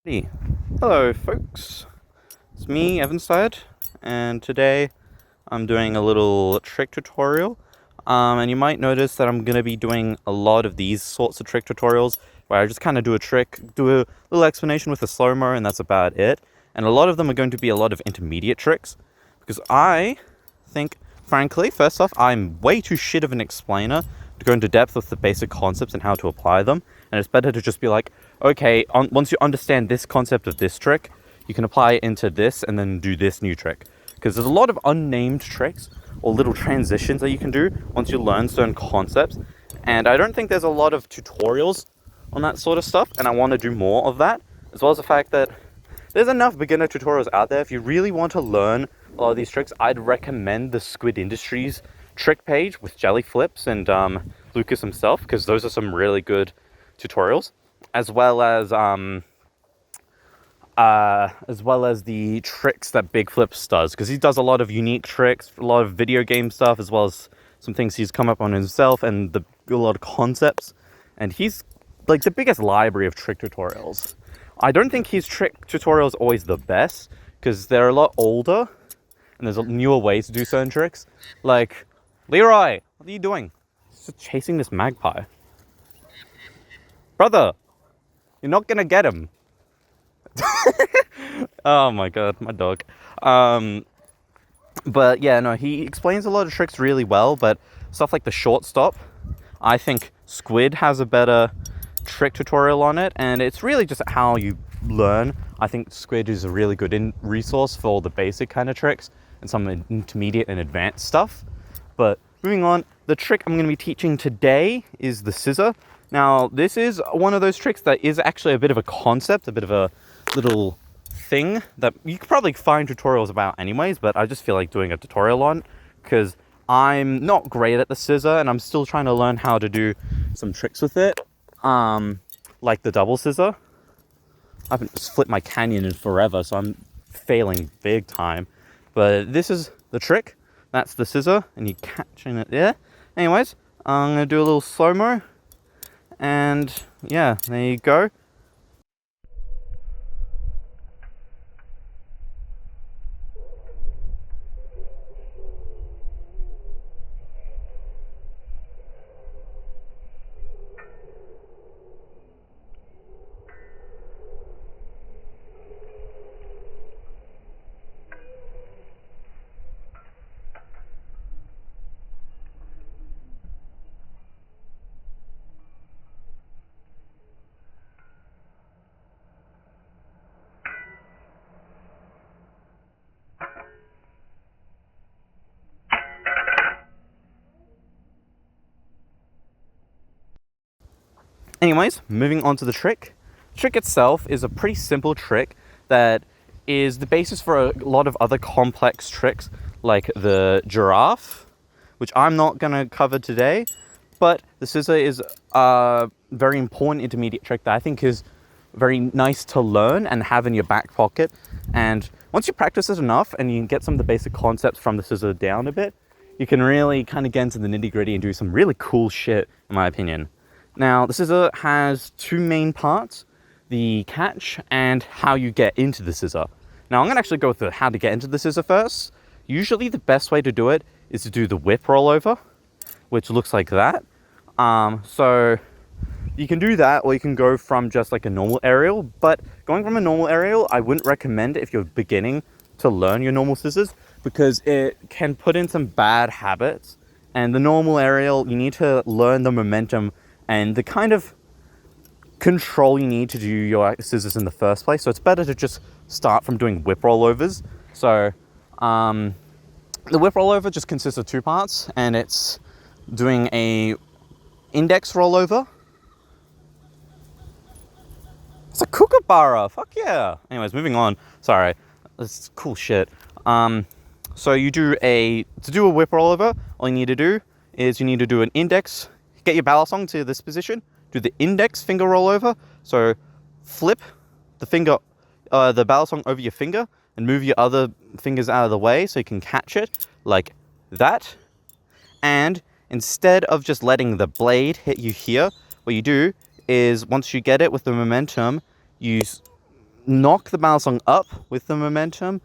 Hey. Hello folks, it's me Evanstead, and today I'm doing a little trick tutorial, and you might notice that I'm going to be doing a lot of these sorts of trick tutorials where I just kind of do a trick, do a little explanation with a slow-mo, and that's about it. And a lot of them are going to be a lot of intermediate tricks, because I think, frankly, first off, I'm way too shit of an explainer to go into depth with the basic concepts and how to apply them. And it's better to just be like, okay, once you understand this concept of this trick, you can apply it into this and then do this new trick. Because there's a lot of unnamed tricks or little transitions that you can do once you learn certain concepts. And I don't think there's a lot of tutorials on that sort of stuff, and I want to do more of that, as well as the fact that there's enough beginner tutorials out there. If you really want to learn a lot of these tricks, I'd recommend the Squid Industries trick page with Jelly Flips and Lucas himself, because those are some really good tutorials, as well as the tricks that Big Flips does, because he does a lot of unique tricks, a lot of video game stuff, as well as some things he's come up on himself, and a lot of concepts. And he's like the biggest library of trick tutorials. I don't think his trick tutorials always the best, because they're a lot older and there's newer ways to do certain tricks. Like, Leroy, what are you doing? He's just chasing this magpie. Brother, you're not gonna get him. Oh my god, my dog. But yeah, no, he explains a lot of tricks really well, but stuff like the short stop, I think Squid has a better trick tutorial on it, and it's really just how you learn. I think Squid is a really good resource for all the basic kind of tricks and some intermediate and advanced stuff. But moving on, the trick I'm going to be teaching today is the scissor. Now, this is one of those tricks that is actually a bit of a concept, a bit of a little thing that you could probably find tutorials about anyways, but I just feel like doing a tutorial on, because I'm not great at the scissor and I'm still trying to learn how to do some tricks with it, like the double scissor. I haven't flipped my canyon in forever, so I'm failing big time. But this is the trick. That's the scissor, and you're catching it there. Anyways, I'm going to do a little slow-mo, and yeah, there you go. Anyways, moving on to the trick. The trick itself is a pretty simple trick that is the basis for a lot of other complex tricks, like the giraffe, which I'm not going to cover today, but the scissor is a very important intermediate trick that I think is very nice to learn and have in your back pocket. And once you practice it enough and you can get some of the basic concepts from the scissor down a bit, you can really kind of get into the nitty-gritty and do some really cool shit, in my opinion. Now, the scissor has two main parts: the catch and how you get into the scissor. Now, I'm going to actually go with how to get into the scissor first. Usually, the best way to do it is to do the whip rollover, which looks like that. So you can do that, or you can go from just like a normal aerial. But going from a normal aerial, I wouldn't recommend if you're beginning to learn your normal scissors, because it can put in some bad habits. And the normal aerial, you need to learn the momentum and the kind of control you need to do your scissors in the first place. So it's better to just start from doing whip rollovers. So the whip rollover just consists of two parts, and it's doing a index rollover. It's a kookaburra, fuck yeah. Anyways, moving on. Sorry, this is cool shit. So to do a whip rollover, all you need to do is you need to do an index. Get your balisong to this position. Do the index finger rollover. So flip the finger, the balisong over your finger, and move your other fingers out of the way so you can catch it like that. And instead of just letting the blade hit you here, what you do is once you get it with the momentum, you knock the Balisong up with the momentum,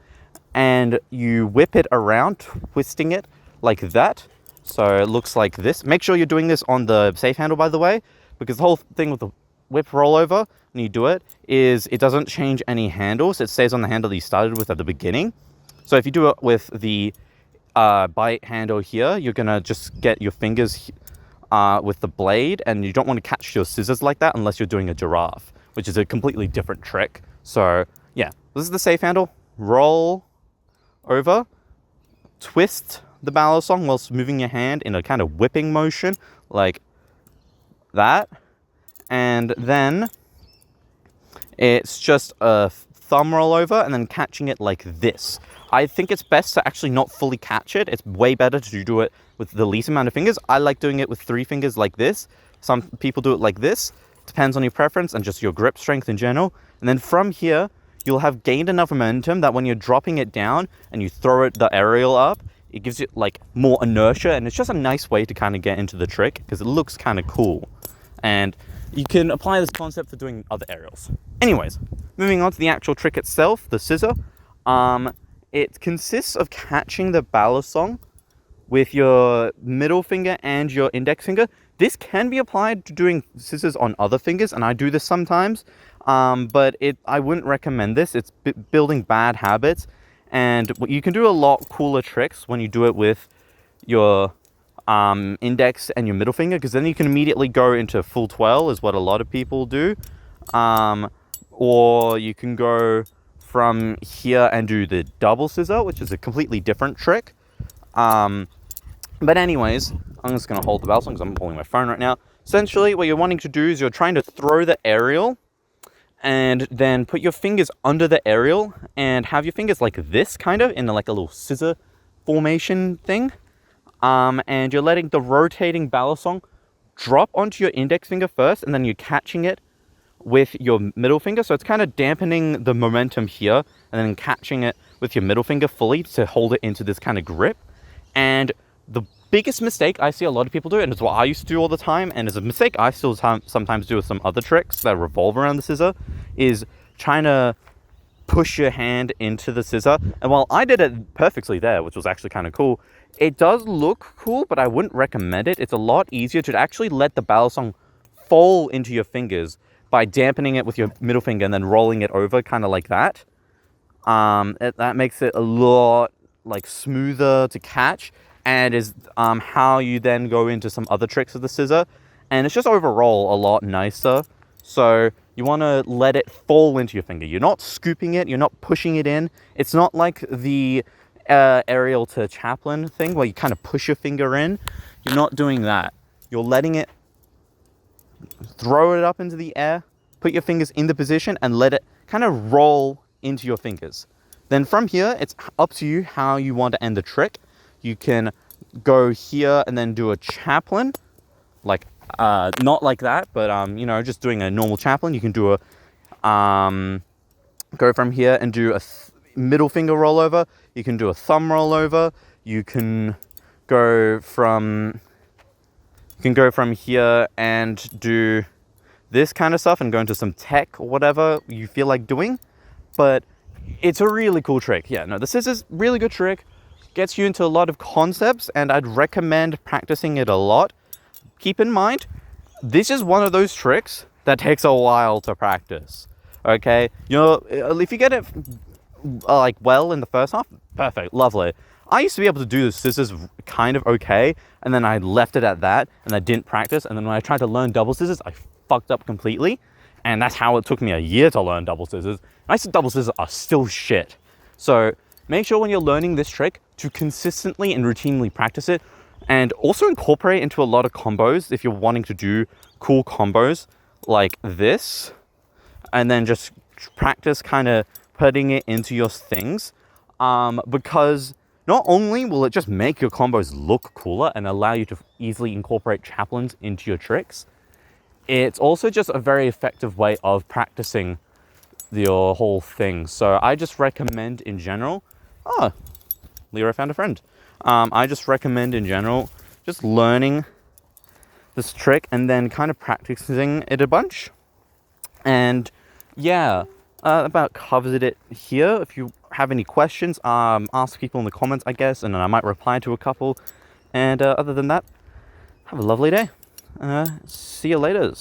and you whip it around, twisting it like that. So it looks like this. Make sure you're doing this on the safe handle, by the way, because the whole thing with the whip rollover, when you do it, is it doesn't change any handles. It stays on the handle that you started with at the beginning. So if you do it with the bite handle here, you're gonna just get your fingers with the blade, and you don't want to catch your scissors like that unless you're doing a giraffe, which is a completely different trick. So yeah, this is the safe handle. Roll over, twist the Balisong whilst moving your hand in a kind of whipping motion like that, and then it's just a thumb roll over and then catching it like this. I think it's best to actually not fully catch it. It's way better to do it with the least amount of fingers. I like doing it with 3 fingers like this. Some people do it like this. Depends on your preference and just your grip strength in general. And then from here, you'll have gained enough momentum that when you're dropping it down and you throw the aerial up, it gives it like more inertia, and it's just a nice way to kind of get into the trick because it looks kind of cool. And you can apply this concept for doing other aerials. Anyways, moving on to the actual trick itself, the scissor. It consists of catching the Balisong with your middle finger and your index finger. This can be applied to doing scissors on other fingers, and I do this sometimes, but I wouldn't recommend this. It's building bad habits, and you can do a lot cooler tricks when you do it with your index and your middle finger, because then you can immediately go into full twirl, is what a lot of people do. Or you can go from here and do the double scissor, which is a completely different trick. But anyways, I'm just going to hold the Balisong because I'm holding my phone right now. Essentially, what you're wanting to do is you're trying to throw the aerial and then put your fingers under the aerial and have your fingers like this, kind of, in like a little scissor formation thing. And you're letting the rotating Balisong drop onto your index finger first, and then you're catching it with your middle finger. So it's kind of dampening the momentum here and then catching it with your middle finger fully to hold it into this kind of grip. And the biggest mistake I see a lot of people do, and it's what I used to do all the time, and it's a mistake I still sometimes do with some other tricks that revolve around the scissor, is trying to push your hand into the scissor. And while I did it perfectly there, which was actually kind of cool, it does look cool, but I wouldn't recommend it. It's a lot easier to actually let the Balisong fall into your fingers by dampening it with your middle finger and then rolling it over, kind of like that. That makes it a lot like smoother to catch, and is how you then go into some other tricks with the scissor, and it's just overall a lot nicer. So you want to let it fall into your finger. You're not scooping it, you're not pushing it in. It's not like the aerial to Chaplin thing where you kind of push your finger in. You're not doing that. You're letting it, throw it up into the air, put your fingers in the position, and let it kind of roll into your fingers. Then from here, it's up to you how you want to end the trick. You can go here and then do a Chaplin, like not like that, but just doing a normal Chaplin. You can do a go from here and do a middle finger rollover. You can do a thumb rollover. You can go from here and do this kind of stuff and go into some tech or whatever you feel like doing. But it's a really cool trick. Yeah, no, the scissors, really good trick. Gets you into a lot of concepts, and I'd recommend practicing it a lot. Keep in mind, this is one of those tricks that takes a while to practice. Okay? If you get it well in the first half, perfect, lovely. I used to be able to do the scissors kind of okay, and then I left it at that, and I didn't practice, and then when I tried to learn double scissors, I fucked up completely, and that's how it took me a year to learn double scissors. I said double scissors are still shit. So make sure when you're learning this trick to consistently and routinely practice it, and also incorporate it into a lot of combos if you're wanting to do cool combos like this, and then just practice kind of putting it into your things, because not only will it just make your combos look cooler and allow you to easily incorporate Chaplins into your tricks, it's also just a very effective way of practicing your whole thing. So I just recommend in general, Leo found a friend. I just recommend in general just learning this trick and then kind of practicing it a bunch. And yeah, about covers it here. If you have any questions, ask people in the comments, I guess, and then I might reply to a couple. And other than that, have a lovely day. See you later.